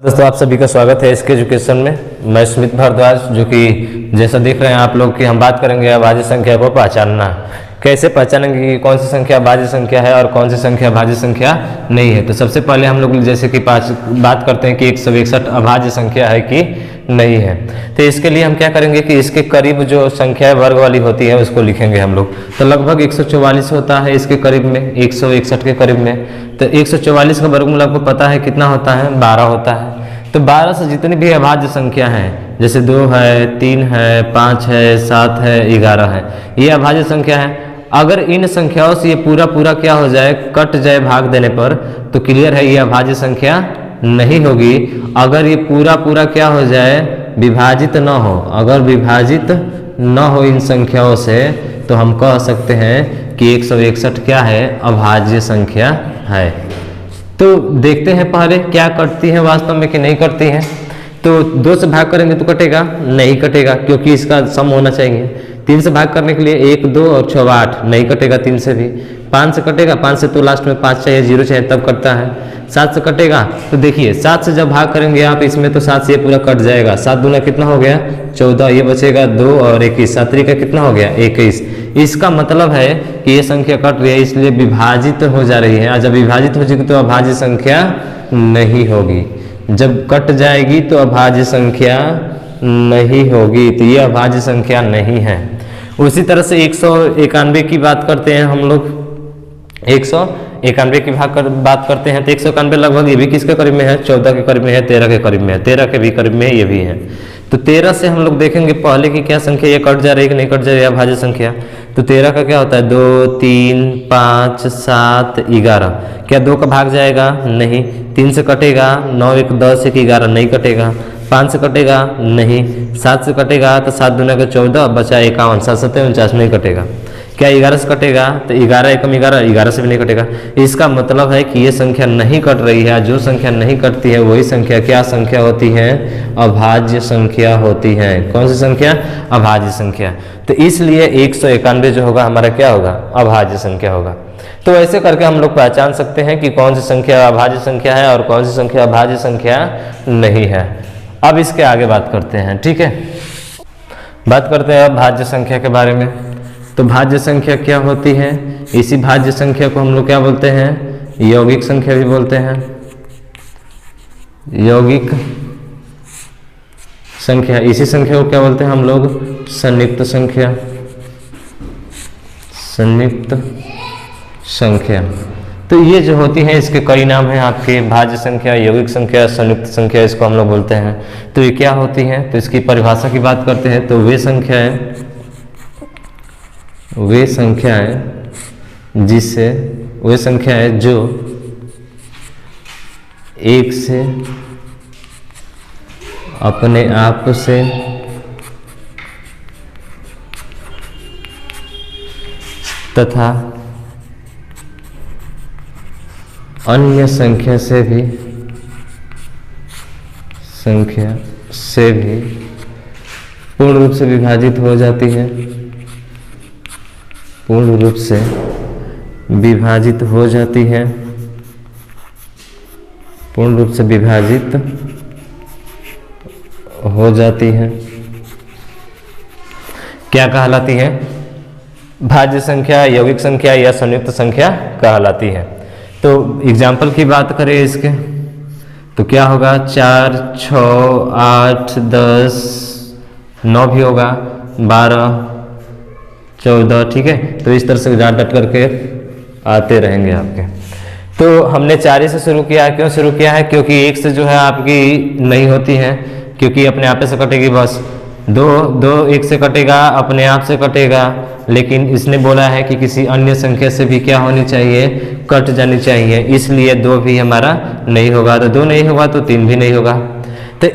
दोस्तों आप सभी का स्वागत है इसके एजुकेशन में। मैं स्मित भारद्वाज, जो कि जैसा देख रहे हैं आप लोग कि हम बात करेंगे अभाज्य संख्या को पहचानना। कैसे पहचानेंगे कि कौन सी संख्या भाज्य संख्या है और कौन सी संख्या भाज्य संख्या नहीं है। तो सबसे पहले हम लोग जैसे कि बात करते हैं कि 161 अभाज्य संख्या है कि नहीं है। तो इसके लिए हम क्या करेंगे कि इसके करीब जो संख्या वर्ग वाली होती है उसको लिखेंगे हम लोग। तो लगभग 144 होता है इसके करीब में, 161 के करीब में। तो 144 का वर्गमूल आपको पता है कितना होता है, 12 होता है। तो 12 से जितनी भी अभाज्य संख्या है, जैसे 2 है, 3 है, 5 है, 7 है, 11 है, ये अभाज्य संख्या है। अगर इन संख्याओं से ये पूरा क्या हो जाए, कट जाए भाग देने पर, तो क्लियर है ये अभाज्य संख्या नहीं होगी। अगर ये पूरा क्या हो जाए, विभाजित न हो, अगर विभाजित न हो इन संख्याओं से, तो हम कह सकते हैं कि 161 क्या है, अभाज्य संख्या है। तो देखते हैं पहले क्या कटती है वास्तव में कि नहीं करती है। तो 2 से भाग करेंगे तो कटेगा नहीं, कटेगा क्योंकि इसका सम होना चाहिए। 3 से भाग करने के लिए 1, 2 और 6, 8, नहीं कटेगा 3 से भी। 5 से कटेगा, 5 से तो लास्ट में 5 चाहिए, 0 चाहिए तब कटता है। 7 से कटेगा, तो देखिए 7 से जब भाग करेंगे आप इसमें तो 7 से ये पूरा कट जाएगा। 7 दूना कितना हो गया, 14, ये बचेगा 2 और 21, 7 का कितना हो गया, 21। इसका मतलब है कि ये संख्या कट रही है, इसलिए विभाजित हो जा रही है। जब विभाजित हो जाएगी तो अभाज्य संख्या नहीं होगी। जब कट जाएगी तो अभाज्य संख्या नहीं होगी, तो ये अभाज्य संख्या नहीं है। उसी तरह से 191 की बात करते हैं हम लोग। 191 की बात करते हैं तो 191 लगभग ये भी किसके करीब में है, 14 के करीब में है, 13 के करीब में है, 13 के भी करीब में है, ये भी है। तो 13 से हम लोग देखेंगे पहले की क्या संख्या, ये कट जा रही है कि नहीं कट जा रही है अभाज्य संख्या। तो 13 का क्या होता है, 2, 3, 5, 7, 11। क्या 2 का भाग जाएगा, नहीं। 3 से कटेगा, 9, 1, 10, 1, 11, नहीं कटेगा। 5 से कटेगा, नहीं। 7 से कटेगा तो 7 दूना का 14, बचा 51, 7 7 49, नहीं कटेगा। क्या 11 से कटेगा, तो 11 एकम 11, 11 से भी नहीं कटेगा। इसका मतलब है कि ये संख्या नहीं कट रही है। जो संख्या नहीं कटती है वही संख्या क्या संख्या होती है, अभाज्य संख्या होती है। कौन सी संख्या, अभाज्य संख्या। तो इसलिए 191 जो होगा हमारा क्या होगा, अभाज्य संख्या होगा। तो ऐसे करके हम लोग पहचान सकते हैं कि कौन सी संख्या अभाज्य संख्या है और कौन सी संख्या अभाज्य संख्या नहीं है। अब इसके आगे बात करते हैं, ठीक है। बात करते हैं अब भाज्य संख्या के बारे में। तो भाज्य संख्या क्या होती है, इसी भाज्य संख्या को हम लोग क्या बोलते हैं, यौगिक संख्या भी बोलते हैं। यौगिक संख्या, इसी संख्या को क्या बोलते हैं हम लोग, संयुक्त संख्या। संयुक्त संख्या। तो ये जो होती है इसके कई नाम हैं आपके, भाज्य संख्या, यौगिक संख्या, संयुक्त संख्या, इसको हम लोग बोलते हैं। तो ये क्या होती है, तो इसकी परिभाषा की बात करते हैं। तो वे संख्याएं जो एक से अपने आप से तथा अन्य संख्या से भी पूर्ण रूप से विभाजित हो जाती है, पूर्ण रूप से विभाजित हो जाती है, पूर्ण रूप से विभाजित हो जाती है, क्या कहलाती है, भाज्य संख्या, यौगिक संख्या या संयुक्त संख्या कहलाती है। तो एग्जाम्पल की बात करें इसके, तो क्या होगा, 4, 6, 8, 10, 9 भी होगा, 12, 14, ठीक है। तो इस तरह से डट करके आते रहेंगे आपके। तो हमने 4 से शुरू किया है, क्यों शुरू किया है, क्योंकि 1 से जो है आपकी नहीं होती है, क्योंकि अपने आप से कटेगी बस। 2 1 से कटेगा, अपने आप से कटेगा, लेकिन इसने बोला है कि किसी अन्य संख्या से भी क्या होनी चाहिए, कट जानी चाहिए, इसलिए 2 भी हमारा नहीं होगा। तो 2 नहीं होगा तो 3 भी नहीं होगा। तो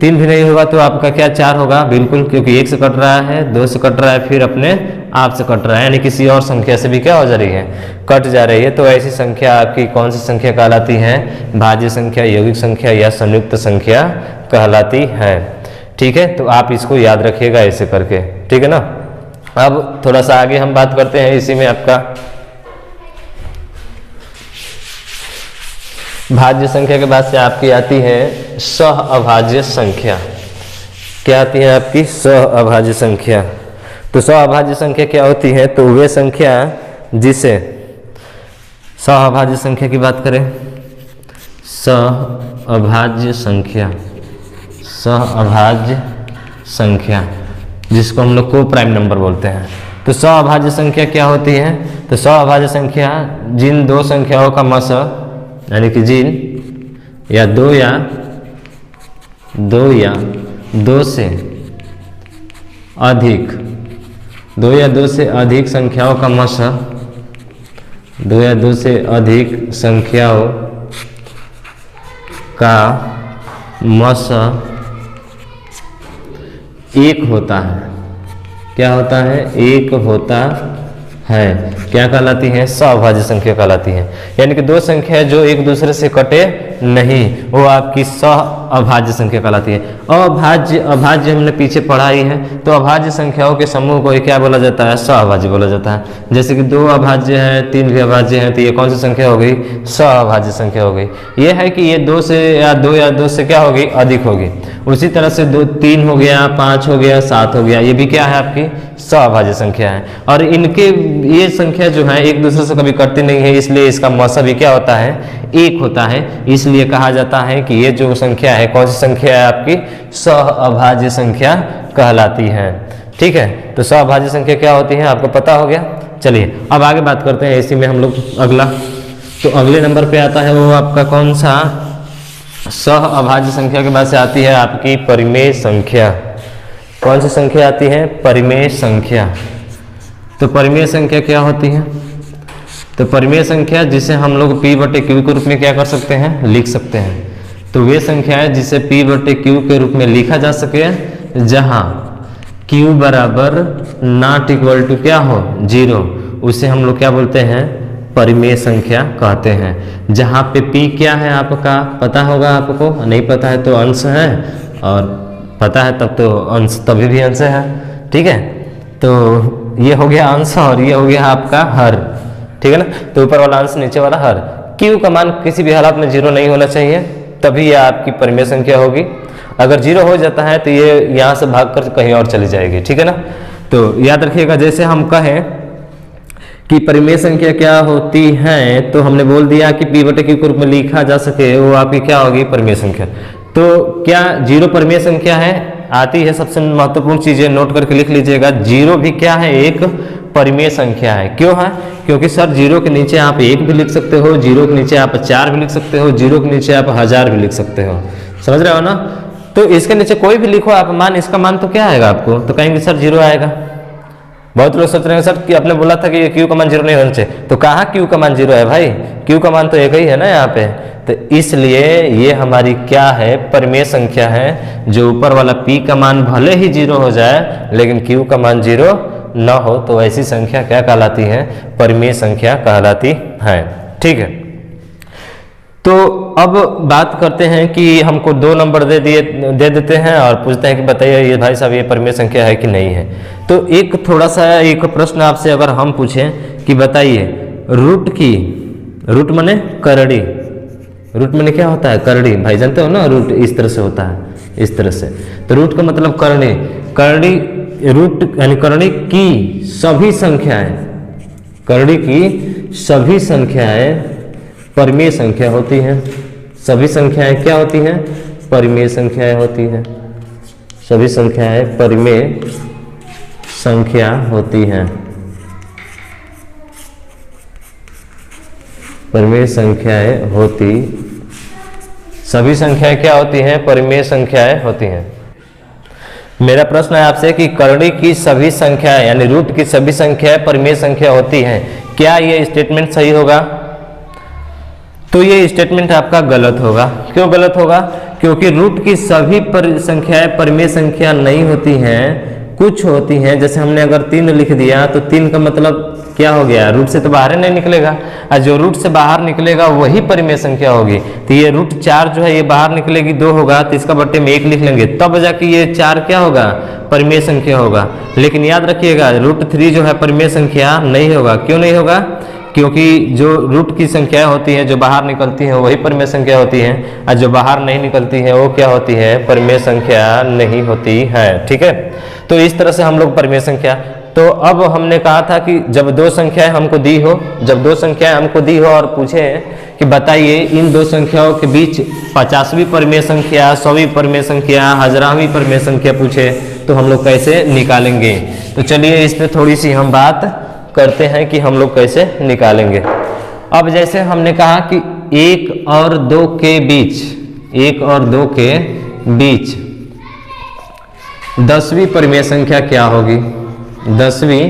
3 भी नहीं होगा तो आपका क्या 4 होगा, बिल्कुल, क्योंकि 1 से कट रहा है, 2 से कट रहा है, फिर अपने आप से कट रहा है, यानी किसी और संख्या से भी क्या हो जा रही है, कट जा रही है। तो ऐसी संख्या आपकी कौन सी संख्या कहलाती है, भाज्य संख्या, यौगिक संख्या या संयुक्त संख्या कहलाती है, ठीक है। तो आप इसको याद रखिएगा ऐसे करके, ठीक है ना। अब थोड़ा सा आगे हम बात करते हैं इसी में आपका भाज्य संख्या के बाद से आपकी आती है सह अभाज्य संख्या। क्या आती है आपकी? सह अभाज्य संख्या। तो सह अभाज्य संख्या क्या होती है? तो वे संख्या जिसे सह अभाज्य संख्या की बात करें, सह अभाज्य संख्या, सह अभाज्य संख्या जिसको हम लोग को प्राइम नंबर बोलते हैं। तो सह अभाज्य संख्या क्या होती है? तो सह अभाज्य संख्या जिन दो संख्याओं का मस यानी कि जिन या दो से अधिक, दो या दो से अधिक संख्याओं का मस, दो या दो से अधिक संख्याओं का मस एक होता है। क्या होता है? एक होता है। क्या कहलाती है? सहअभाज्य संख्या कहलाती है। यानी कि दो संख्या जो एक दूसरे से कटे नहीं, वो आपकी सहअभाज्य संख्या कहलाती है। अभाज्य, अभाज्य हमने पीछे पढ़ा ही है। तो अभाज्य संख्याओं के समूह को क्या बोला जाता है? सहअभाज्य बोला जाता है। जैसे कि दो अभाज्य है, तीन भी अभाज्य है, तो ये कौन सी संख्या हो गई? सहअभाज्य संख्या हो गई। ये है कि ये दो या दो से क्या होगी? अधिक होगी। उसी तरह से दो, तीन हो गया, पाँच हो गया, सात हो गया, ये भी क्या है? आपकी सहअभाज्य संख्या है। और इनके ये संख्या जो है एक दूसरे से कभी कटती नहीं है, इसलिए इसका मसा भी क्या होता है? एक होता है। इसलिए कहा जाता है कि ये जो संख्या है कौन सी संख्या है? आपकी सहअभाज्य संख्या कहलाती है। ठीक है, तो सहअभाज्य संख्या क्या होती है आपको पता हो गया। चलिए अब आगे बात करते हैं इसी में हम लोग अगला। तो अगले नंबर पे आता है वो आपका कौन सा? सहअभाज्य संख्या के बाद से आती है आपकी परिमेय संख्या। कौन सी संख्या आती है? परिमेय संख्या। तो परिमेय संख्या क्या होती है? तो परिमेय संख्या जिसे हम लोग P/Q के रूप में क्या कर सकते हैं? लिख सकते हैं। तो वे संख्या है जिसे P/Q के रूप में लिखा जा सके जहां Q बराबर नॉट इक्वल टू क्या हो? 0, उसे हम लोग क्या बोलते हैं? परिमेय संख्या कहते हैं। जहां पे P क्या है आपका पता होगा आपको, नहीं पता है तो अंश है, और पता है तब तो अंश, तभी भी अंश है। ठीक है, तो ये हो गया अंश और ये हो गया आपका हर। ठीक है ना, तो ऊपर वाला अंश नीचे वाला हर। Q का मान किसी भी हालात में 0 नहीं होना चाहिए, तभी यह आपकी परिमेय संख्या होगी। अगर 0 हो जाता है तो ये यहाँ से भाग कर कहीं और चली जाएगी। ठीक है ना, तो याद रखिएगा जैसे हम कहें कि परिमेय संख्या क्या होती है, तो हमने बोल दिया कि P/Q के रूप में लिखा जा सके, वो आपकी क्या होगी? परिमेय संख्या। तो क्या 0 परिमेय संख्या है? आती है। सबसे महत्वपूर्ण चीजें नोट करके लिख लीजिएगा। 0 भी क्या है? एक परिमेय संख्या है। क्यों है? क्योंकि सर 0 के नीचे आप 1 भी लिख सकते हो, 0 के नीचे आप 4 भी लिख सकते हो, 0 के नीचे आप 1000 भी लिख सकते हो। समझ रहे हो ना? तो इसके नीचे कोई भी लिखो आप मान, इसका मान तो क्या आएगा आपको? तो कहेंगे सर 0 आएगा। बहुत लोग सोच रहे हैं सर कि आपने बोला था कि ये Q का मान 0 नहीं होना चाहिए। तो कहाँ Q का मान 0 है भाई? Q का मान तो एक ही है ना यहाँ पे। तो इसलिए ये हमारी क्या है? परिमेय संख्या है। जो ऊपर वाला P का मान भले ही 0 हो जाए लेकिन Q का मान 0 न हो, तो ऐसी संख्या क्या कहलाती है? परिमेय संख्या कहलाती है। ठीक है, तो अब बात करते हैं कि हमको 2 नंबर दे देते हैं और पूछते हैं कि बताइए ये भाई साहब ये परिमेय संख्या है कि नहीं है। तो एक थोड़ा सा एक प्रश्न आपसे अगर हम पूछें कि बताइए रूट की, रूट माने करड़ी, रूट माने क्या होता है? करड़ी। भाई जानते हो ना, रूट इस तरह से होता है, इस तरह से। तो रूट का मतलब करड़ी। करड़ी, रूट यानी करड़ी की सभी संख्याएं, करड़ी की सभी संख्याएं परिमेय संख्या होती हैं। सभी संख्याएं क्या होती हैं? परिमेय संख्याएं होती हैं। सभी संख्याएं परिमेय संख्या होती हैं। परिमेय संख्याएं होती, सभी संख्याएं क्या होती हैं? परिमेय संख्याएं होती हैं। मेरा प्रश्न है आपसे कि करड़ी की सभी संख्याएं यानी रूट की सभी संख्याएं परिमेय संख्या होती हैं, क्या ये स्टेटमेंट सही होगा? तो ये स्टेटमेंट आपका गलत होगा। क्यों गलत होगा? क्योंकि रूट की सभी संख्याएं परिमेय संख्या नहीं होती हैं, कुछ होती हैं। जैसे हमने अगर 3 लिख दिया तो 3 का मतलब क्या हो गया? रूट से तो बाहर नहीं निकलेगा, और जो रूट से बाहर निकलेगा वही परिमेय संख्या होगी। तो ये रूट 4 जो है ये बाहर निकलेगी 2 होगा, तो इसका बट्टे में 1 लिख लेंगे, तब जाके ये 4 क्या होगा? परिमेय संख्या होगा। लेकिन याद रखिएगा रूट 3 जो है परिमेय संख्या नहीं होगा। क्यों नहीं होगा? क्योंकि जो रूट की संख्याएं होती हैं जो बाहर निकलती हैं वही परिमेय संख्या होती हैं, और जो बाहर नहीं निकलती है वो क्या होती है, परिमेय संख्या नहीं होती है। ठीक है, तो इस तरह से हम लोग परिमेय संख्या, तो अब हमने कहा था कि जब दो संख्याएं हमको दी हो, जब दो संख्याएं हमको दी हो और पूछे कि बताइए इन दो संख्याओं के बीच 50वीं परिमेय संख्या, 100वीं परिमेय संख्या, 1000वीं परिमेय संख्या पूछे, तो हम लोग कैसे निकालेंगे। तो चलिए इस पे थोड़ी सी हम बात करते हैं कि हम लोग कैसे निकालेंगे। अब जैसे हमने कहा कि 1 और 2 के बीच, 1 और 2 के बीच 10वीं परिमेय संख्या क्या होगी, 10वीं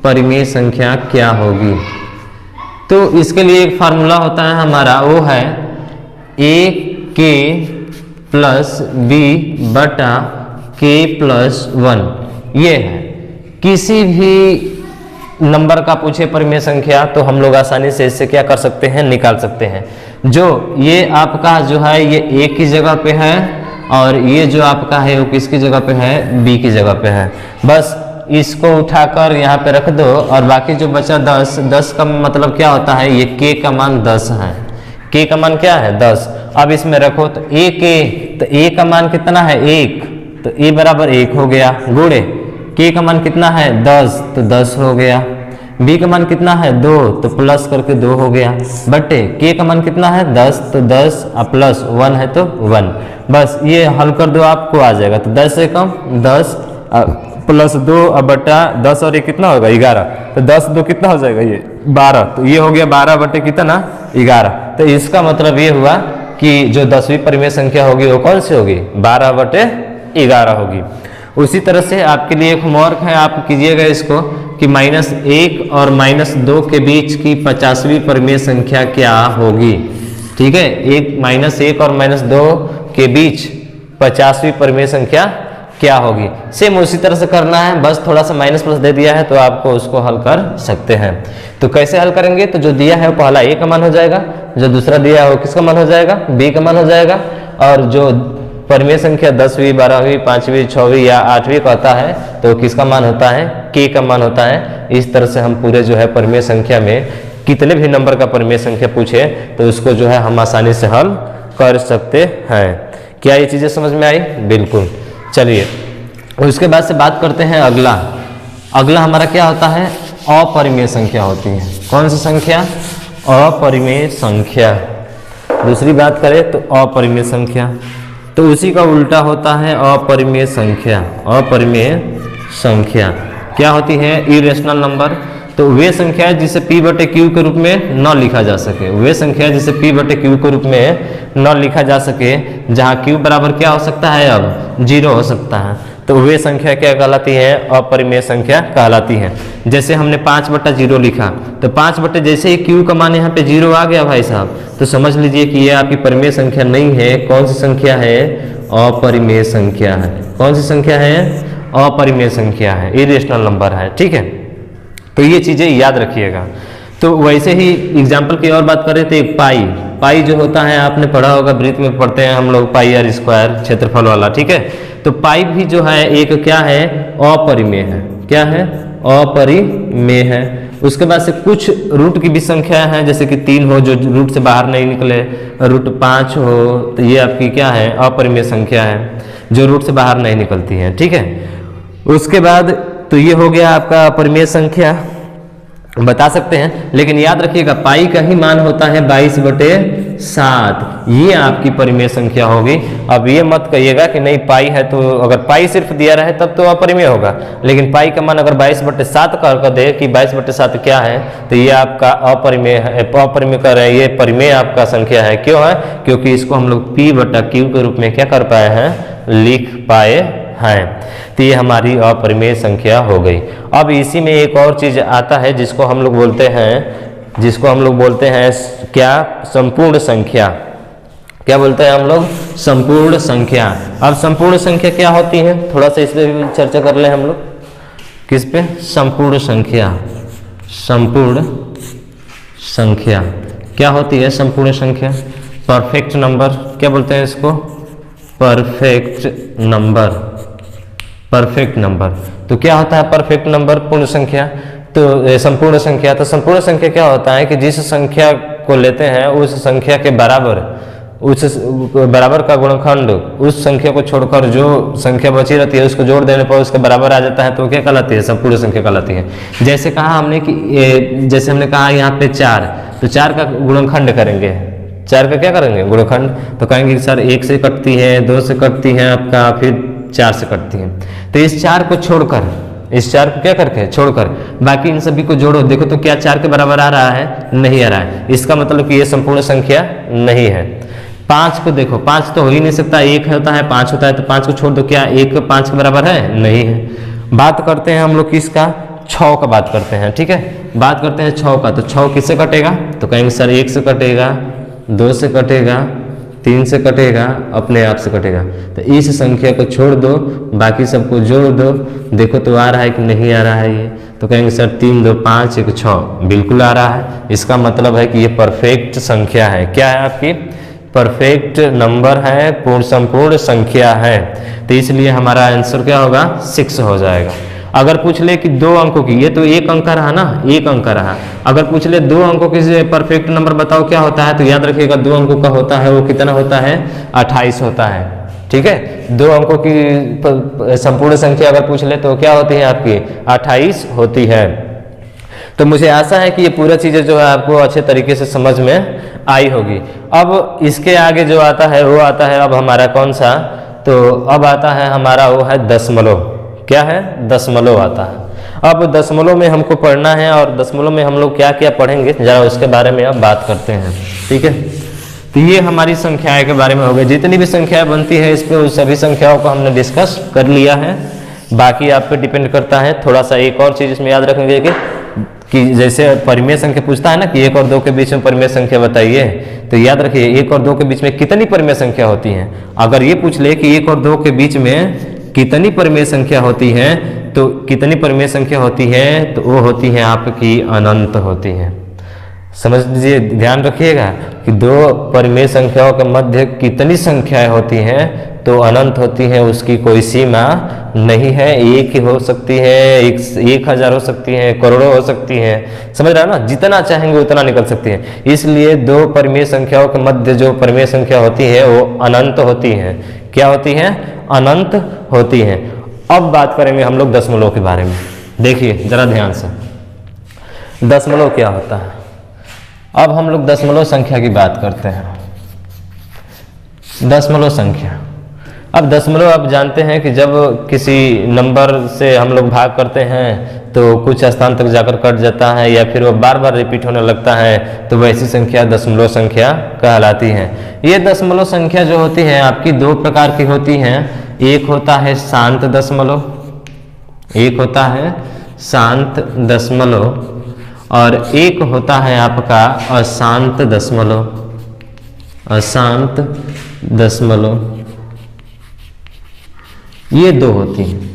परिमेय संख्या क्या होगी। तो इसके लिए एक फार्मूला होता है हमारा, वो है AK प्लस B बटा K प्लस 1। ये है, किसी भी नंबर का पूछे परिमेय संख्या तो हम लोग आसानी से इससे क्या कर सकते हैं, निकाल सकते हैं। जो ये आपका जो है ये A की जगह पे है और ये जो आपका है वो किसकी जगह पे है, B की जगह पे है। बस इसको उठाकर यहाँ पे रख दो और बाकी जो बचा 10 का मतलब क्या होता है, ये K का मान 10 है। K का मान क्या है, 10। अब इसमें रखो तो तो A का मान कितना है, 1, तो A बराबर 1 हो गया, गुणे K का मान कितना है 10, तो 10 हो गया। B का मान कितना है 2, तो प्लस करके 2 हो गया, बटे K का मान कितना है 10, तो 10 प्लस 1 है तो 1। बस ये हल कर दो, आपको आ जाएगा। तो 10 से कम 10 प्लस 2 अब बटा 10 और ये कितना होगा 11, तो 10 2 कितना हो जाएगा, ये 12, तो ये हो गया 12 बटे कितना 11। तो इसका मतलब ये हुआ कि जो 10वीं परिमेय संख्या होगी वो कौन सी होगी, 12 बटे 11 होगी। उसी तरह से आपके लिए एक होमवर्क है, आप कीजिएगा इसको कि -1 और -2 के बीच की 50वीं परिमेय संख्या क्या होगी। ठीक है, -1 और -2 के बीच 50वीं परिमेय संख्या क्या होगी। सेम उसी तरह से करना है, बस थोड़ा सा माइनस प्लस दे दिया है तो आपको उसको हल कर सकते हैं। तो कैसे हल करेंगे, तो जो दिया है वो पहला A का मान हो जाएगा, जो दूसरा दिया है वो किसका मान हो जाएगा, B का मान हो जाएगा, और जो परिमेय संख्या 10वीं 12वीं 5वीं 6वीं या 8वीं का होता है तो किसका मान होता है, K का मान होता है। इस तरह से हम पूरे जो है परिमेय संख्या में कितने भी नंबर का परिमेय संख्या पूछे तो उसको जो है हम आसानी से हल कर सकते हैं। क्या ये चीज़ें समझ में आई, बिल्कुल। चलिए उसके बाद से बात करते हैं अगला। अगला हमारा क्या होता है, अपरिमेय संख्या होती है। कौन सी संख्या, अपरिमेय संख्या। दूसरी बात करें तो अपरिमेय संख्या, तो उसी का उल्टा होता है अपरिमेय संख्या। अपरिमेय संख्या क्या होती है, इरेशनल नंबर। तो वे संख्या है जिसे P बटे Q के रूप में न लिखा जा सके, वे संख्या जिसे P बटे Q के रूप में न लिखा जा सके, जहाँ Q बराबर क्या हो सकता है, अब 0 हो सकता है, तो वे संख्या क्या कहलाती है, अपरिमेय संख्या कहलाती है। जैसे हमने 5/0 लिखा, तो 5 बटे जैसे ही Q का मान यहाँ पे 0 आ गया भाई साहब, तो समझ लीजिए कि ये आपकी परिमेय संख्या नहीं है। कौन सी संख्या है, अपरिमेय संख्या है। कौन सी संख्या है, अपरिमेय संख्या है, इरेशनल नंबर है। ठीक है, तो ये चीजें याद रखिएगा। तो वैसे ही एग्जाम्पल की और बात करें तो एक पाई जो होता है, आपने पढ़ा होगा, वृत्त में पढ़ते हैं हम लोग, पाई आर स्क्वायर क्षेत्रफल वाला। ठीक है, तो पाई भी जो है एक क्या है, अपरिमेय है। क्या है, अपरिमेय है। उसके बाद से कुछ रूट की भी संख्या है, जैसे कि 3 हो जो रूट से बाहर नहीं निकले, रूट 5 हो, तो ये आपकी क्या है, अपरिमेय संख्या है जो रूट से बाहर नहीं निकलती है। ठीक है, उसके बाद तो ये हो गया आपका अपरिमेय संख्या, बता सकते हैं। लेकिन याद रखिएगा पाई का ही मान होता है 22/7, ये आपकी परिमेय संख्या होगी। अब ये मत कहिएगा कि नहीं पाई है तो, अगर पाई सिर्फ दिया रहे तब तो अपरिमेय होगा, लेकिन पाई का मान अगर 22/7 कर दे कि 22/7 क्या है, तो ये आपका अपरिमेय है, अपरिमेय कर रहे हैं, ये परिमेय आपका संख्या है। क्यों है, क्योंकि इसको हम लोग P बटा Q के रूप में क्या कर पाए हैं, लिख पाए हैं। तो ये हमारी अपरिमेय संख्या हो गई। अब इसी में एक और चीज आता है जिसको हम लोग बोलते हैं क्या, संपूर्ण संख्या। क्या बोलते हैं हम लोग, संपूर्ण संख्या। अब संपूर्ण संख्या क्या होती है, थोड़ा सा इस पे भी चर्चा कर ले हम लोग। किस पे, संपूर्ण संख्या। संपूर्ण संख्या क्या होती है, संपूर्ण संख्या, परफेक्ट नंबर। क्या बोलते हैं इसको, परफेक्ट नंबर। Perfect number. तो क्या होता है परफेक्ट नंबर, पूर्ण संख्या। तो संपूर्ण संख्या, तो संपूर्ण संख्या क्या होता है कि जिस संख्या को लेते हैं उस संख्या के बराबर, उस बराबर का गुणनखंड, उस संख्या को छोड़कर जो संख्या बची रहती है उसको जोड़ देने पर उसके बराबर आ जाता है, तो क्या कहलाती है? संपूर्ण संख्या कहलाती है। जैसे कहा हमने कि जैसे हमने कहा यहाँ पे 4, तो 4 का गुणनखंड करेंगे, 4 का क्या करेंगे? गुणनखंड। तो कहेंगे कि सर 1 से कटती है, 2 से कटती है आपका, फिर 4 से कटती है। तो इस 4 को छोड़कर, इस 4 को क्या करके छोड़कर बाकी इन सभी को जोड़ो, देखो तो क्या 4 के बराबर आ रहा है? नहीं आ रहा है। इसका मतलब कि ये संपूर्ण संख्या नहीं है। 5 को देखो, 5 तो हो ही नहीं सकता, 1 होता है, 5 होता है, तो 5 को छोड़ दो, क्या 1 5 के बराबर है? नहीं है। बात करते हैं हम लोग किसका? 6 का बात करते हैं, ठीक है। बात करते हैं 6 का, तो 6 किससे कटेगा? तो कहेंगे सर 1 से कटेगा, 2 से कटेगा, 3 से कटेगा, अपने आप से कटेगा। तो इस संख्या को छोड़ दो, बाकी सबको जोड़ दो, देखो तो आ रहा है कि नहीं आ रहा है ये? तो कहेंगे सर 3 2 5 1 6, बिल्कुल आ रहा है। इसका मतलब है कि ये परफेक्ट संख्या है। क्या है आपकी? परफेक्ट नंबर है, पूर्ण संपूर्ण संख्या है। तो इसलिए हमारा आंसर क्या होगा? 6 हो जाएगा। अगर पूछ ले कि 2 अंकों की, ये तो 1 अंक का रहा ना, 1 अंक का रहा। अगर पूछ ले 2 अंकों की परफेक्ट नंबर बताओ क्या होता है, तो याद रखिएगा 2 अंकों का होता है वो कितना होता है? 28 होता है, ठीक है। 2 अंकों की संपूर्ण संख्या अगर पूछ ले तो क्या होती है आपकी? 28 होती है। तो मुझे आशा है कि ये पूरा चीज़ें जो है आपको अच्छे तरीके से समझ में आई होगी। अब इसके आगे जो आता है वो आता है अब हमारा कौन सा? तो अब आता है हमारा वो है दशमलव। क्या है? दशमलव आता है। अब दशमलव में हमको पढ़ना है, और दशमलव में हम लोग क्या क्या पढ़ेंगे जरा उसके बारे में अब बात करते हैं, ठीक है। तो ये हमारी संख्याएं के बारे में हो गए। जितनी भी संख्याएं बनती है इस पे उस सभी संख्याओं को हमने डिस्कस कर लिया है। बाकी आप पे डिपेंड करता है। थोड़ा सा एक और चीज़ इसमें याद रखेंगे कि जैसे परिमेय संख्या पूछता है ना कि 1 और 2 के बीच में परिमेय संख्या बताइए, तो याद रखिए 1 और 2 के बीच में कितनी परिमेय संख्या होती हैं। अगर ये पूछ ले कि 1 और 2 के बीच में कितनी परिमेय संख्या होती है, तो कितनी परिमेय संख्या होती है, तो वो होती है आपकी अनंत होती है। समझ लीजिए, ध्यान रखिएगा कि 2 परिमेय संख्याओं के मध्य कितनी संख्याएं होती हैं, तो अनंत होती है, उसकी कोई सीमा नहीं है। 1 ही हो सकती है, 1000 हो सकती है, करोड़ों हो सकती है, समझ रहे हो ना। जितना चाहेंगे उतना निकल सकती है। इसलिए 2 परिमेय संख्याओं के मध्य जो परिमेय संख्या होती है वो अनंत होती है। क्या होती है? अनंत होती है। अब बात करेंगे हम लोग दशमलव के बारे में। देखिए जरा ध्यान से, दशमलव क्या होता है। अब हम लोग दशमलव संख्या की बात करते हैं। दशमलव संख्या, अब दशमलव आप जानते हैं कि जब किसी नंबर से हम लोग भाग करते हैं तो कुछ स्थान तक जाकर कट जाता है या फिर वो बार बार रिपीट होने लगता है, तो वैसी संख्या दशमलव संख्या कहलाती है। ये दशमलव संख्या जो होती है आपकी 2 प्रकार की होती हैं। एक होता है शांत दशमलव, एक होता है शांत दशमलव, और एक होता है आपका अशांत दशमलव। अशांत दशमलव, ये 2 होती हैं।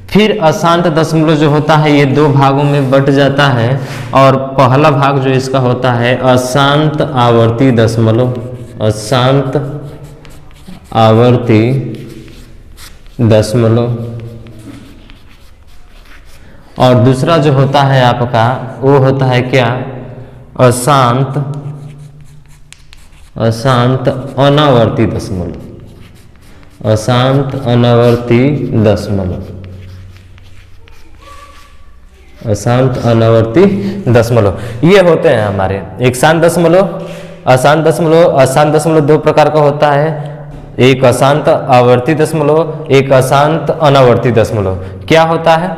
फिर अशांत दशमलव जो होता है ये 2 भागों में बट जाता है, और पहला भाग जो इसका होता है अशांत आवर्ती दशमलव, अशांत आवर्ती दशमलव, और दूसरा जो होता है आपका वो होता है क्या? अशांत अनावर्ती दशमलव, अशांत अनावर्ती दशमलव, अशांत अनावर्ती दशमलव, ये होते हैं हमारे। एक शांत दशमलव, अशांत दशमलव। अशांत दशमलव 2 प्रकार का होता है, एक अशांत आवर्ती दशमलव, एक अशांत अनावर्ती दशमलव। क्या होता है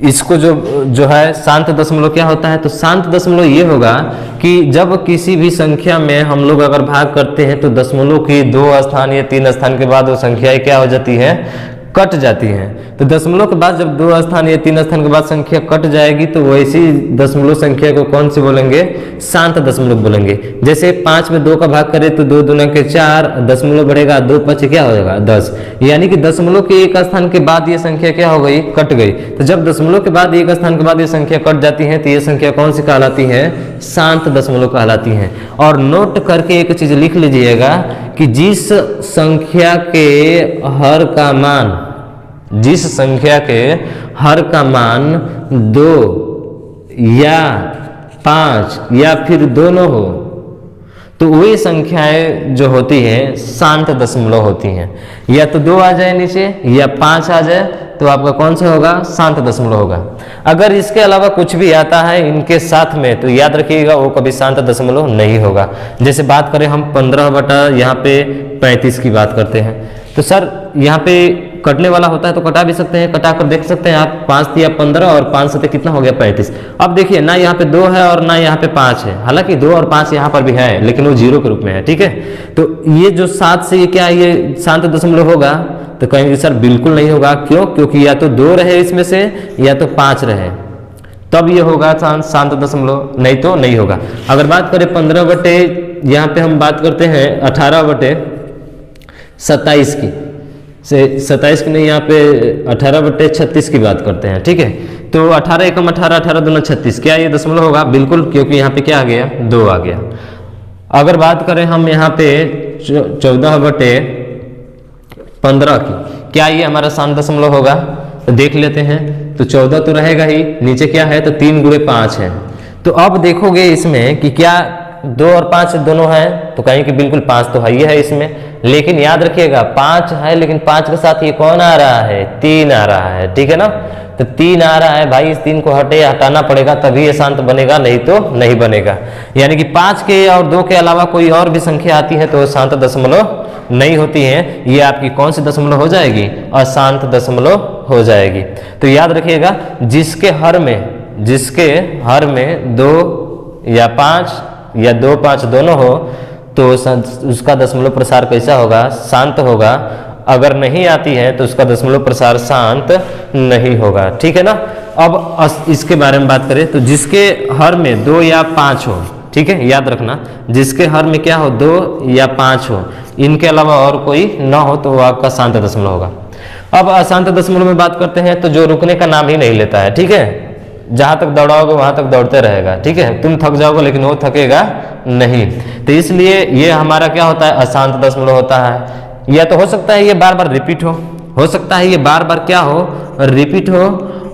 इसको जो है शांत दशमलव क्या होता है? तो शांत दशमलव ये होगा कि जब किसी भी संख्या में हम लोग अगर भाग करते हैं तो दशमलव की 2 स्थान या 3 स्थान के बाद वो संख्याएं क्या हो जाती है? कट जाती हैं। तो दशमलव के बाद जब 2 स्थान या 3 स्थान के बाद संख्या कट जाएगी तो वैसी दशमलव संख्या को कौन सी बोलेंगे? शांत दशमलव बोलेंगे। जैसे 5 में 2 का भाग करें तो 2 दूना के 4, दशमलव बढ़ेगा, 2 5 क्या हो जाएगा? 10। यानी कि दशमलव के 1 स्थान के बाद ये संख्या क्या हो गई? कट गई। तो जब दशमलव के बाद 1 स्थान के बाद ये संख्या कट जाती है तो ये संख्या कौन सी कहलाती है? शांत दशमलव कहलाती है। और नोट करके एक चीज लिख लीजिएगा कि जिस संख्या के हर का मान, जिस संख्या के हर का मान 2 या 5 या फिर दोनों हो तो वही संख्याएं जो होती है शांत दशमलव होती हैं। या तो 2 आ जाए नीचे या 5 आ जाए तो आपका कौन सा होगा, शांत दशमलव होगा। अगर इसके अलावा कुछ भी आता है इनके साथ में तो याद रखिएगा वो कभी शांत दशमलव नहीं होगा। जैसे बात करें हम 15 बटा यहाँ पे 35 की बात करते हैं तो सर यहाँ पे कटने वाला होता है तो कटा भी सकते हैं, कटा कर देख सकते हैं आप, 5 दिया 15 और 5 से कितना हो गया 35। अब देखिए ना यहाँ पे 2 है और ना यहाँ पे 5 है, हालांकि 2 और 5 यहाँ पर भी है लेकिन वो 0 के रूप में है, ठीक है। तो ये जो 7 से ये क्या है, ये शांत दशमलव होगा तो कहेंगे सर बिल्कुल नहीं होगा। क्यों? क्योंकि या तो 2 रहे इसमें से या तो 5 रहे तब ये होगा शांत दशमलव, नहीं तो नहीं होगा। अगर बात करें 15 बटे यहाँ पे हम बात करते हैं 18 बटे 27 की से 27 की नहीं, यहाँ पे 18 बटे 36 की बात करते हैं, ठीक है। तो 18 एकम 18, 18 दूना 36, क्या ये दशमलव होगा? बिल्कुल, क्योंकि यहाँ पे क्या आ गया, 2 आ गया। अगर बात करें हम यहाँ पे 14 बटे 15 की, क्या ये हमारा शांत दशमलव होगा? तो देख लेते हैं। तो 14 तो रहेगा ही, नीचे क्या है तो 3 गुणे 5 है। तो अब देखोगे इसमें कि क्या 2 और 5 दोनों हैं तो कहेंगे कि बिल्कुल 5 तो है ही है इसमें, लेकिन याद रखिएगा 5 है लेकिन 5 के साथ ये कौन आ रहा है, 3 आ रहा है, ठीक है ना। तो 3 आ रहा है भाई, इस 3 को हटाना पड़ेगा तभी ये शांत बनेगा, नहीं तो नहीं बनेगा। यानी कि 5 के और 2 के अलावा कोई और भी संख्या आती है तो शांत दशमलव नहीं होती है। ये आपकी कौन सी दशमलव हो जाएगी, अशांत दशमलव हो जाएगी। तो याद रखिएगा जिसके हर में 2 या 5 या 2, 5 दोनों हो तो उसका दशमलव प्रसार कैसा होगा, शांत होगा। अगर नहीं आती है तो उसका दशमलव प्रसार शांत नहीं होगा, ठीक है ना। अब इसके बारे में बात करें तो जिसके हर में 2 या 5 हो, ठीक है, याद रखना जिसके हर में क्या हो 2 या 5 हो, इनके अलावा और कोई ना हो तो वो आपका शांत दशमलव होगा। अब अशांत दशमलव में बात करते हैं तो जो रुकने का नाम ही नहीं लेता है, ठीक है, जहां तक दौड़ाओगे वहां तक दौड़ते रहेगा, ठीक है, तुम थक जाओगे लेकिन वो थकेगा नहीं। तो इसलिए ये हमारा क्या होता है, अशांत दशमलव होता है। या तो हो सकता है ये बार बार रिपीट हो सकता है ये बार बार क्या हो, रिपीट हो,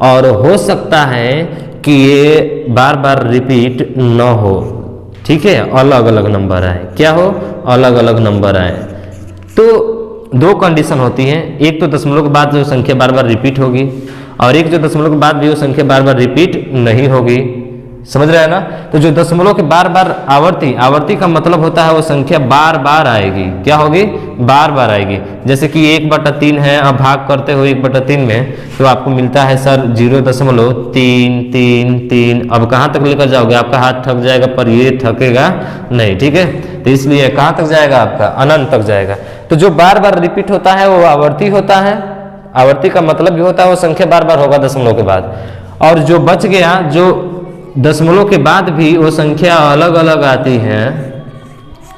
और हो सकता है कि ये बार बार रिपीट न हो, ठीक है, अलग अलग नंबर आए, क्या हो, अलग अलग नंबर आए। तो 2 कंडीशन होती हैं, एक तो दशमलव के बाद जो संख्या बार बार रिपीट होगी और एक जो दशमलव के बाद भी वो संख्या बार बार रिपीट नहीं होगी, समझ रहे हैं ना। तो जो दशमलव के बार बार आवर्ती का मतलब होता है वो संख्या बार बार आएगी, क्या होगी, बार बार आएगी। जैसे कि 1/3 है, अब भाग करते हो 1/3 में तो आपको मिलता है सर 0.333। अब कहाँ तक लेकर जाओगे, आपका हाथ थक जाएगा पर ये थकेगा नहीं, ठीक है। तो इसलिए कहाँ तक जाएगा, आपका अनंत तक जाएगा। तो जो बार बार रिपीट होता है वो आवर्ती होता है। आवर्ती का मतलब भी होता है वो संख्या बार बार होगा दशमलव के बाद। और जो बच गया, जो दशमलव के बाद भी वो संख्या अलग अलग आती है,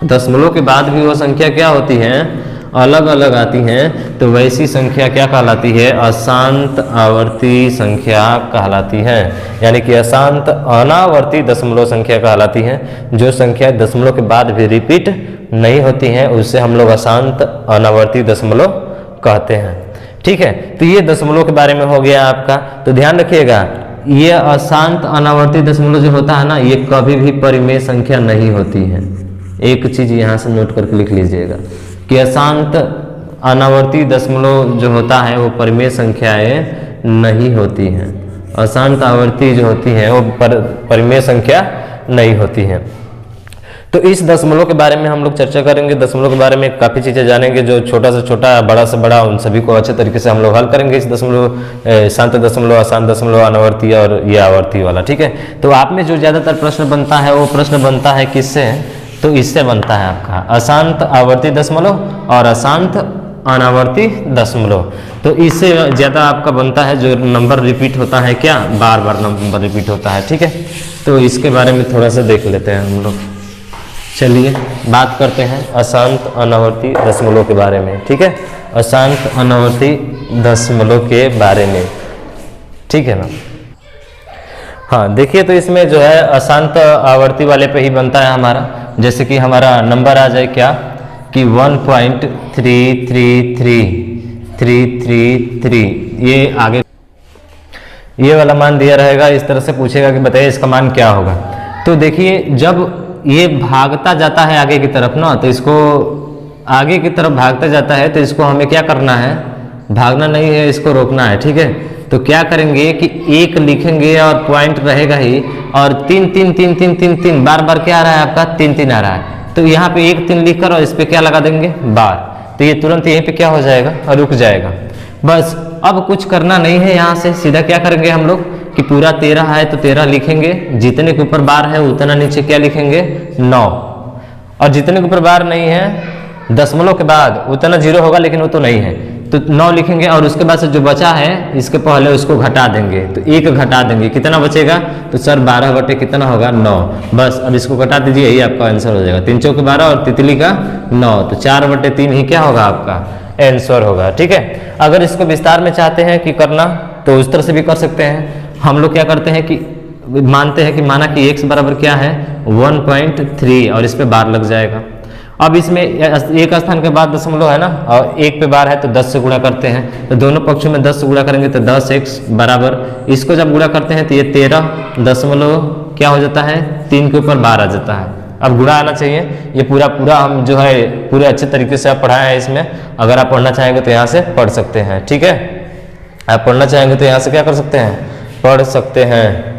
दशमलव के बाद भी वो संख्या क्या होती है, अलग अलग आती हैं, तो वैसी संख्या क्या कहलाती है, अशांत आवर्ती संख्या कहलाती है। यानी कि अशांत अनावर्ती दशमलव संख्या कहलाती है। जो संख्या दशमलव के बाद भी रिपीट नहीं होती हैं उससे हम लोग अशांत अनावर्ती दशमलव कहते हैं, ठीक है। तो ये दशमलव के बारे में हो गया आपका। तो ध्यान रखिएगा ये अशांत अनावर्ती दशमलव जो होता है ना, ये कभी भी परिमेय संख्या नहीं होती है। एक चीज यहाँ से नोट करके लिख लीजिएगा कि अशांत अनावर्ती दशमलव जो होता है वो परिमेय संख्याएं नहीं होती हैं। अशांत आवर्ती जो होती हैं वो परिमेय संख्या नहीं होती हैं। तो इस दशमलव के बारे में हम लोग चर्चा करेंगे। दशमलव के बारे में काफ़ी चीज़ें जानेंगे, जो छोटा से छोटा बड़ा से बड़ा उन सभी को अच्छे तरीके से हम लोग हल करेंगे। इस दशमलव, शांत दशमलव, अशांत दशमलव, अनावर्ती और ये आवर्ती वाला, ठीक है। तो आप में जो ज़्यादातर प्रश्न बनता है वो प्रश्न बनता है किससे, तो इससे बनता है आपका अशांत आवर्ती दशमलव और अशांत अनावर्ती दशमलव। तो इससे ज़्यादा आपका बनता है जो नंबर रिपीट होता है, क्या बार बार नंबर रिपीट होता है, ठीक है। तो इसके बारे में थोड़ा सा देख लेते हैं हम लोग। चलिए बात करते हैं अशांत अनावर्ती दशमलव के बारे में, ठीक है, अशांत अनावर्ती दशमलव के बारे में, ठीक है ना। हाँ देखिए, तो इसमें जो है अशांत आवर्ती वाले पे ही बनता है हमारा। जैसे कि हमारा नंबर आ जाए क्या कि 1.333333, ये आगे ये वाला मान दिया रहेगा, इस तरह से पूछेगा कि बताइए इसका मान क्या होगा। तो देखिए जब ये भागता जाता है आगे की तरफ ना, तो इसको आगे की तरफ भागता जाता है तो इसको हमें क्या करना है, भागना नहीं है, इसको रोकना है। ठीक है, तो क्या करेंगे कि एक लिखेंगे और पॉइंट रहेगा ही, और 3 3 3 3 3 3 बार बार क्या आ रहा है आपका 3 3 आ रहा है, तो यहाँ पे 1 3 लिखकर और इस पे क्या लगा देंगे बार, तो ये तुरंत यहीं पे क्या हो जाएगा और रुक जाएगा। बस अब कुछ करना नहीं है, यहाँ से सीधा क्या करेंगे हम लोग कि पूरा 13 है तो 13 लिखेंगे, जितने के ऊपर बार है उतना नीचे क्या लिखेंगे 9, और जितने के ऊपर बार नहीं है दशमलव के बाद उतना 0 होगा लेकिन वो तो नहीं है, तो 9 लिखेंगे, और उसके बाद से जो बचा है इसके पहले उसको घटा देंगे, तो 1 घटा देंगे, कितना बचेगा, तो सर 12 बटे कितना होगा 9। बस अब इसको घटा दीजिए, यही आपका आंसर हो जाएगा। 3 चौके 12 और तितली का 9, तो 4 बटे 3 ही क्या होगा आपका आंसर होगा। ठीक है, अगर इसको विस्तार में चाहते हैं कि करना तो उस तरह से भी कर सकते हैं। हम लोग क्या करते हैं कि मानते हैं कि माना कि x बराबर क्या है 1.3 और इस पे बार लग जाएगा। अब इसमें एक स्थान के बाद दशमलव है ना, और 1 पे बार है तो 10 से गुणा करते हैं, तो दोनों पक्षों में 10 से गुणा करेंगे तो 10x बराबर, इसको जब गुणा करते हैं तो ये 13 दशमलव क्या हो जाता है 3 के ऊपर बार आ जाता है। अब गुणा आना चाहिए, ये पूरा हम जो है पूरे अच्छे तरीके से आप पढ़ाए हैं इसमें, अगर आप पढ़ना चाहेंगे तो यहाँ से पढ़ सकते हैं। ठीक है, आप पढ़ना चाहेंगे तो यहाँ से क्या कर सकते हैं, पढ़ सकते हैं।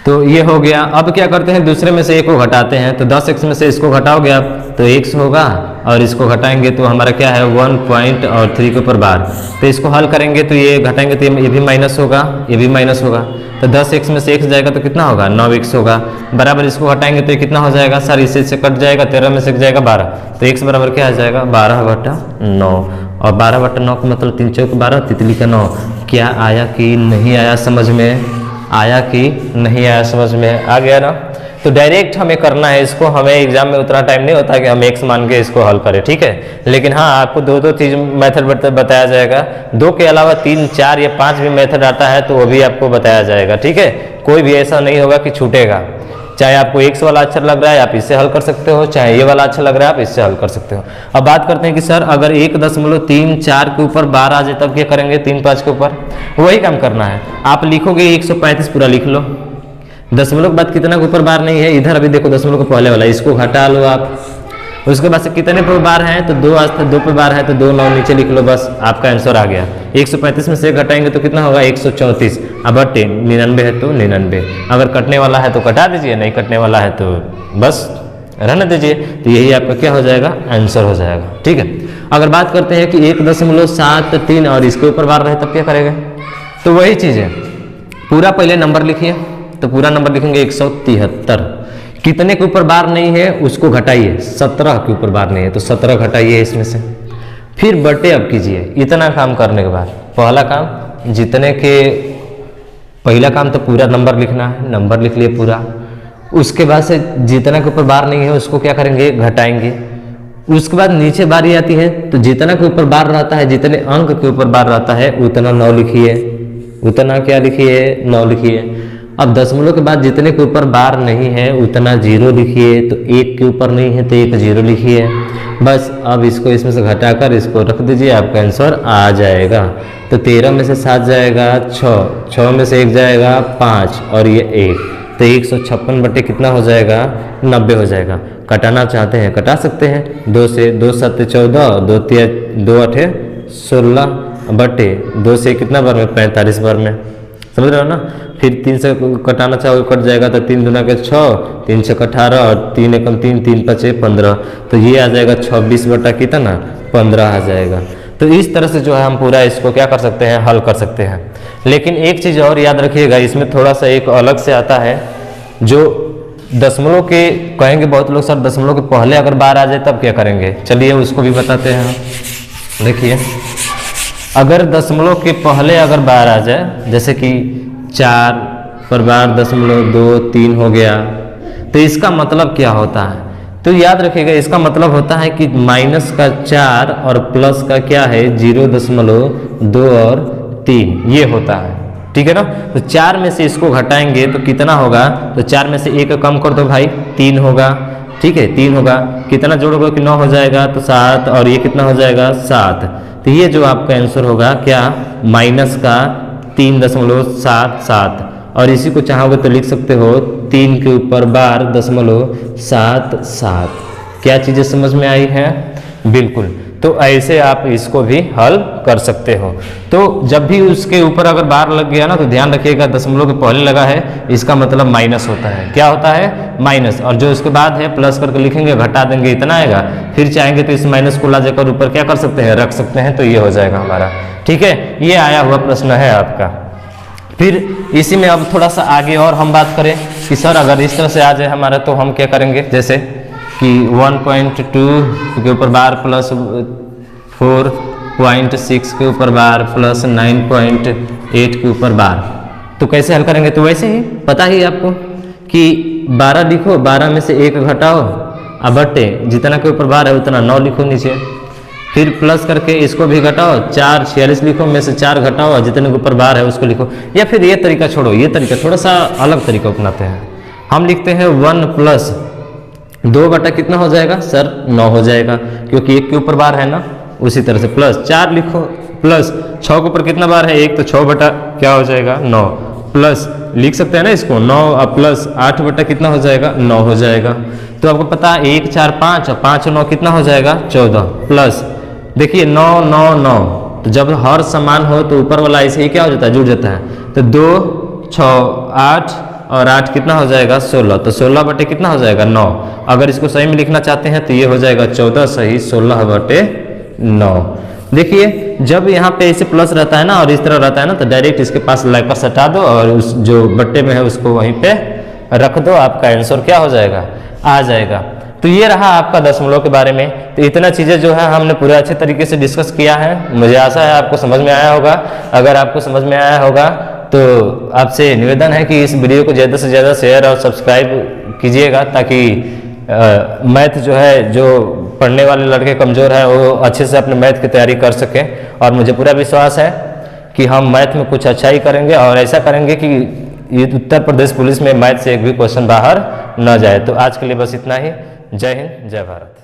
तो ये हो गया। अब क्या करते हैं दूसरे में से एक को घटाते हैं, तो 10x में से इसको घटाओगे आप तो x होगा, और इसको घटाएंगे तो हमारा क्या है 1.3 के ऊपर बार, तो इसको हल करेंगे तो ये घटाएंगे तो ये भी माइनस होगा, ये भी माइनस होगा, तो 10x में से x जाएगा तो कितना होगा 9x होगा, बराबर इसको घटाएंगे तो ये कितना हो जाएगा सर, इससे से कट जाएगा, 13 में से जाएगा 12, तो x बराबर क्या आ जाएगा 12/9, और 12/9 का मतलब 3 चौक 12 तितली का 9। क्या आया कि नहीं आया समझ में, आया कि नहीं आया समझ में, आ गया ना। तो डायरेक्ट हमें करना है इसको, हमें एग्जाम में उतना टाइम नहीं होता कि हम x मान के इसको हल करें। ठीक है, लेकिन हाँ आपको दो चीज मेथड बताया जाएगा, 2 के अलावा 3 4 या 5 भी मेथड आता है तो वो भी आपको बताया जाएगा। ठीक है, कोई भी ऐसा नहीं होगा कि छूटेगा, चाहे आपको x वाला अच्छा लग रहा है आप इससे हल कर सकते हो, चाहे ये वाला अच्छा लग रहा है आप इससे हल कर सकते हो। अब बात करते हैं कि सर अगर 1.34 के ऊपर बार आ जाए तब क्या करेंगे, 3 5 के ऊपर वही काम करना है। आप लिखोगे 135 पूरा लिख लो, दशमलव के बाद कितना के ऊपर बार नहीं है, इधर अभी देखो दशमलव के पहले वाला, इसको घटा लो आप, उसके बाद से कितने पे बार है तो 2 पे बार है तो 2 9 नीचे लिख लो, बस आपका आंसर आ गया। 135 में से घटाएंगे तो कितना होगा 134, अब 99 है तो 99, अगर कटने वाला है तो कटा दीजिए, नहीं कटने वाला है तो बस रहने दीजिए, तो यही आपका क्या हो जाएगा आंसर हो जाएगा। ठीक है, अगर बात करते हैं कि 1.73 और इसके ऊपर बार रहे तब क्या करेंगे, तो वही चीज़ है, पूरा पहले नंबर लिखिए, तो पूरा नंबर लिखेंगे 173, कितने के ऊपर बार नहीं है उसको घटाइए, 17 के ऊपर बार नहीं है तो 17 घटाइए इसमें से, फिर बटे अब कीजिए। इतना काम करने के बाद पहला काम जितने के, पहला काम तो पूरा नंबर लिखना है, नंबर लिख लिए पूरा, उसके बाद से जितना के ऊपर बार नहीं है उसको क्या करेंगे घटाएंगे, उसके बाद नीचे बारी आती है तो जितना के ऊपर बार रहता है, जितने अंक के ऊपर बार रहता है उतना 9 लिखिए, उतना क्या लिखिए 9 लिखिए। अब दशमलव के बाद जितने के ऊपर बार नहीं है उतना 0 लिखिए, तो 1 के ऊपर नहीं है तो 1 0 लिखिए, बस अब इसको इसमें से घटाकर इसको रख दीजिए, आपका आंसर आ जाएगा। तो 13 में से 7 जाएगा 6 में से 1 जाएगा 5 और ये 1, तो 156 बटे कितना हो जाएगा 90 हो जाएगा। कटाना चाहते हैं कटा सकते हैं, 2 से 2 7 14, 2 8 16 बटे 2 से कितना बार में 45 बार में, समझ रहे हो ना। फिर 3 से कटाना चाहो कट जाएगा, तो 3 दूना के 6, 3 से 18 और 3 एकम 3, 3 5 15, तो ये आ जाएगा 26 बटा कितना 15 आ जाएगा। तो इस तरह से जो है हम पूरा इसको क्या कर सकते हैं हल कर सकते हैं। लेकिन एक चीज़ और याद रखिएगा, इसमें थोड़ा सा एक अलग से आता है, जो दशमलव के कहेंगे बहुत लोग सर दशमलव के पहले अगर बार आ जाए तब क्या करेंगे, चलिए उसको भी बताते हैं हम। देखिए अगर दशमलव के पहले अगर बार आ जाए, जैसे कि 4 पर बार 0.23 हो गया, तो इसका मतलब क्या होता है, तो याद रखिएगा इसका मतलब होता है कि माइनस का 4 और प्लस का क्या है 0.2 और 3 ये होता है, ठीक है ना। तो 4 में से इसको घटाएंगे तो कितना होगा, तो 4 में से 1 कम कर दो भाई 3 होगा, ठीक है 3 होगा, कितना जोड़ोगे कि 9 हो जाएगा, तो 7, और ये कितना हो जाएगा 7। तो ये जो आपका आंसर होगा क्या, माइनस का 3.77, और इसी को चाहोगे तो लिख सकते हो 3 के ऊपर बार 0.77। क्या चीज़ें समझ में आई हैं? बिल्कुल। तो ऐसे आप इसको भी हल कर सकते हो। तो जब भी उसके ऊपर अगर बार लग गया ना, तो ध्यान रखिएगा दशमलव के पहले लगा है, इसका मतलब माइनस होता है। क्या होता है? माइनस। और जो उसके बाद है प्लस करके लिखेंगे, घटा देंगे, इतना आएगा। फिर चाहेंगे तो इस माइनस को ला जाकर ऊपर क्या कर सकते हैं, रख सकते हैं, तो ये हो जाएगा हमारा। ठीक है, ये आया हुआ प्रश्न है आपका। फिर इसी में अब थोड़ा सा आगे और हम बात करें कि सर अगर इस तरह से आ जाए हमारा, तो हम क्या करेंगे, जैसे कि 1.2 के ऊपर बार प्लस 4.6 के ऊपर बार प्लस 9.8 के ऊपर बार, तो कैसे हल करेंगे? तो वैसे ही पता ही आपको कि 12 लिखो, 12 में से 1 घटाओ, अब बटे जितना के ऊपर बार है उतना 9 लिखो नीचे, फिर प्लस करके इसको भी घटाओ, 4 46 लिखो, में से 4 घटाओ और जितने के ऊपर बार है उसको लिखो। या फिर ये तरीका छोड़ो, ये तरीका थोड़ा सा अलग तरीका अपनाते हैं। हम लिखते हैं 1 प्लस 2 बटा कितना हो जाएगा सर, 9 हो जाएगा, क्योंकि 1 के ऊपर बार है ना। उसी तरह से प्लस 4 लिखो, प्लस 6 के ऊपर कितना बार है, 1, तो 6 बटा क्या हो जाएगा 9, प्लस लिख सकते हैं ना इसको 9 और प्लस 8 बटा कितना हो जाएगा 9 हो जाएगा। तो आपको पता है 1 4 5 और 5 और 9 कितना हो जाएगा 14, प्लस देखिए 9 9 9, तो जब हर समान हो तो ऊपर वाला ऐसे ही क्या हो जाता है, जुड़ जाता है। तो 2 6 8 और 8 कितना हो जाएगा 16, तो 16 बटे कितना हो जाएगा 9। अगर इसको सही में लिखना चाहते हैं तो ये हो जाएगा 14 सही 16 बटे 9। देखिए जब यहाँ पे ऐसे प्लस रहता है ना और इस तरह रहता है ना, तो डायरेक्ट इसके पास लाइकर सटा दो और उस जो बट्टे में है उसको वहीं पे रख दो, आपका आंसर क्या हो जाएगा, आ जाएगा। तो ये रहा आपका दशमलव के बारे में। तो इतना चीज़ें जो है हमने पूरे अच्छे तरीके से डिस्कस किया है। मुझे आशा है आपको समझ में आया होगा। अगर आपको समझ में आया होगा तो आपसे निवेदन है कि इस वीडियो को ज़्यादा से ज़्यादा शेयर और सब्सक्राइब कीजिएगा, ताकि मैथ जो है, जो पढ़ने वाले लड़के कमज़ोर हैं वो अच्छे से अपने मैथ की तैयारी कर सकें। और मुझे पूरा विश्वास है कि हम मैथ में कुछ अच्छा ही करेंगे और ऐसा करेंगे कि ये उत्तर प्रदेश पुलिस में मैथ से एक भी क्वेश्चन बाहर न जाए। तो आज के लिए बस इतना ही। जय हिंद, जय भारत।